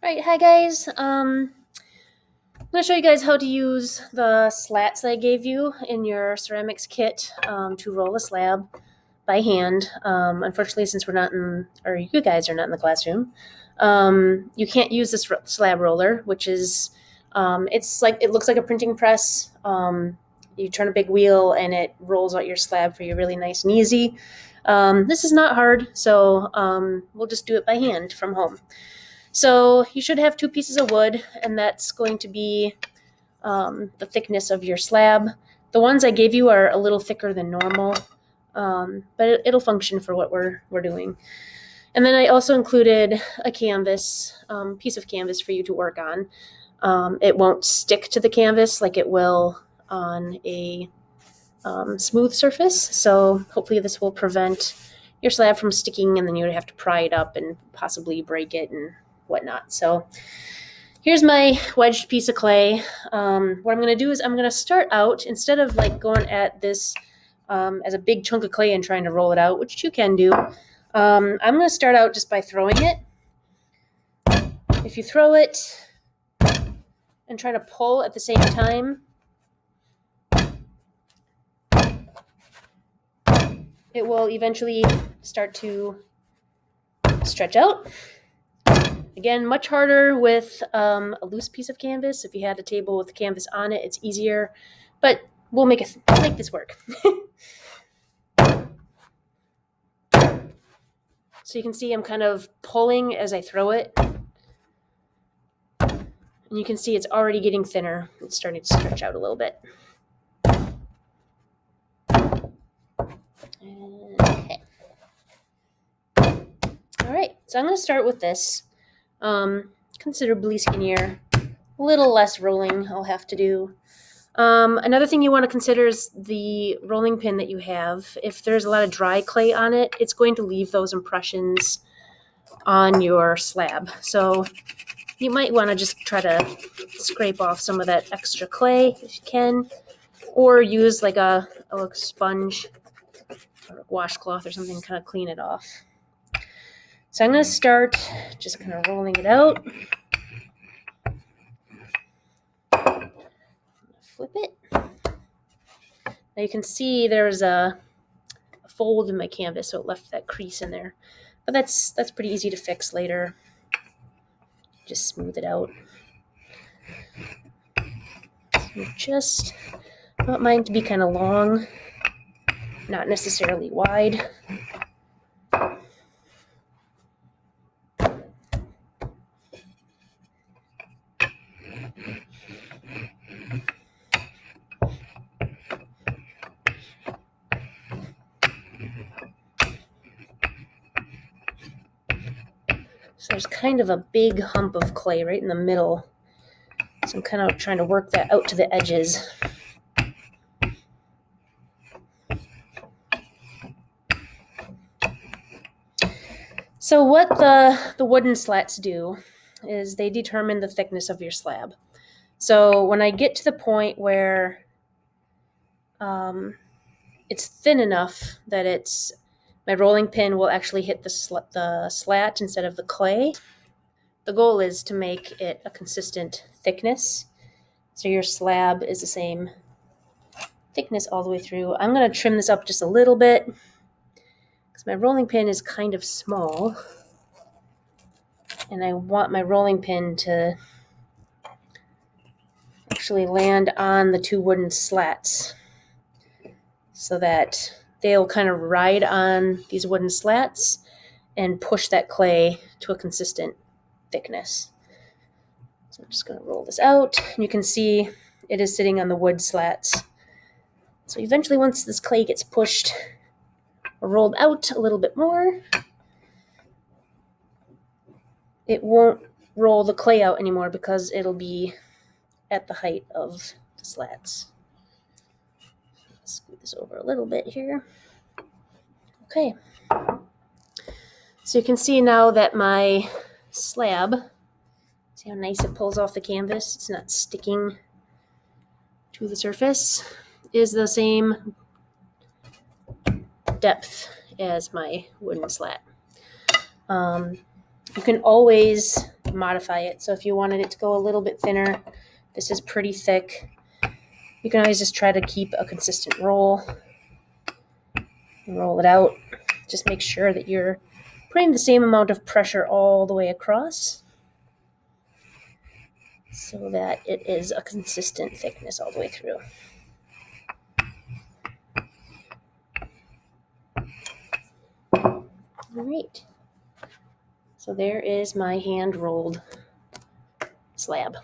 Right, hi guys. I'm going to show you guys how to use the slats that I gave you in your ceramics kit to roll a slab by hand. Unfortunately, since we're not in, or you guys are not in the classroom, you can't use this slab roller, which is, it's like, it looks like a printing press. You turn a big wheel and it rolls out your slab for you really nice and easy. This is not hard, so we'll just do it by hand from home. So you should have two pieces of wood, and that's going to be the thickness of your slab. The ones I gave you are a little thicker than normal, but it'll function for what we're doing. And then I also included a canvas, piece of canvas for you to work on. It won't stick to the canvas like it will on a smooth surface, so hopefully this will prevent your slab from sticking, and then you would have to pry it up and possibly break it and whatnot. So here's my wedged piece of clay. What I'm going to do is I'm going to start out, instead of like going at this as a big chunk of clay and trying to roll it out, which you can do, I'm going to start out just by throwing it. If you throw it and try to pull at the same time, it will eventually start to stretch out. Again, much harder with a loose piece of canvas. If you had a table with canvas on it, it's easier, but we'll make this work. So you can see I'm kind of pulling as I throw it. And you can see it's already getting thinner. It's starting to stretch out a little bit. Okay. All right, so I'm going to start with this. Considerably skinnier, a little less rolling I'll have to do. Another thing you want to consider is the rolling pin that you have. If there's a lot of dry clay on it, it's going to leave those impressions on your slab. So you might want to just try to scrape off some of that extra clay if you can, or use like a sponge or a washcloth or something to kind of clean it off. So I'm going to start just kind of rolling it out. Flip it. Now you can see there's a fold in my canvas, so it left that crease in there. But that's pretty easy to fix later. Just smooth it out. So just want mine to be kind of long, not necessarily wide. So there's kind of a big hump of clay right in the middle. So I'm kind of trying to work that out to the edges. So what the wooden slats do is they determine the thickness of your slab. So when I get to the point where it's thin enough that my rolling pin will actually hit the slat instead of the clay, the goal is to make it a consistent thickness. So your slab is the same thickness all the way through. I'm going to trim this up just a little bit because my rolling pin is kind of small. And I want my rolling pin to actually land on the two wooden slats so that they'll kind of ride on these wooden slats and push that clay to a consistent thickness. So I'm just going to roll this out. You can see it is sitting on the wood slats. So eventually, once this clay gets pushed or rolled out a little bit more, it won't roll the clay out anymore because it'll be at the height of the slats. Scoot this over a little bit here. Okay. So you can see now that my slab, see how nice it pulls off the canvas? It's not sticking to the surface, is the same depth as my wooden slat. You can always modify it. So if you wanted it to go a little bit thinner, this is pretty thick. You can always just try to keep a consistent roll. Roll it out. Just make sure that you're putting the same amount of pressure all the way across so that it is a consistent thickness all the way through. All right. So there is my hand rolled slab.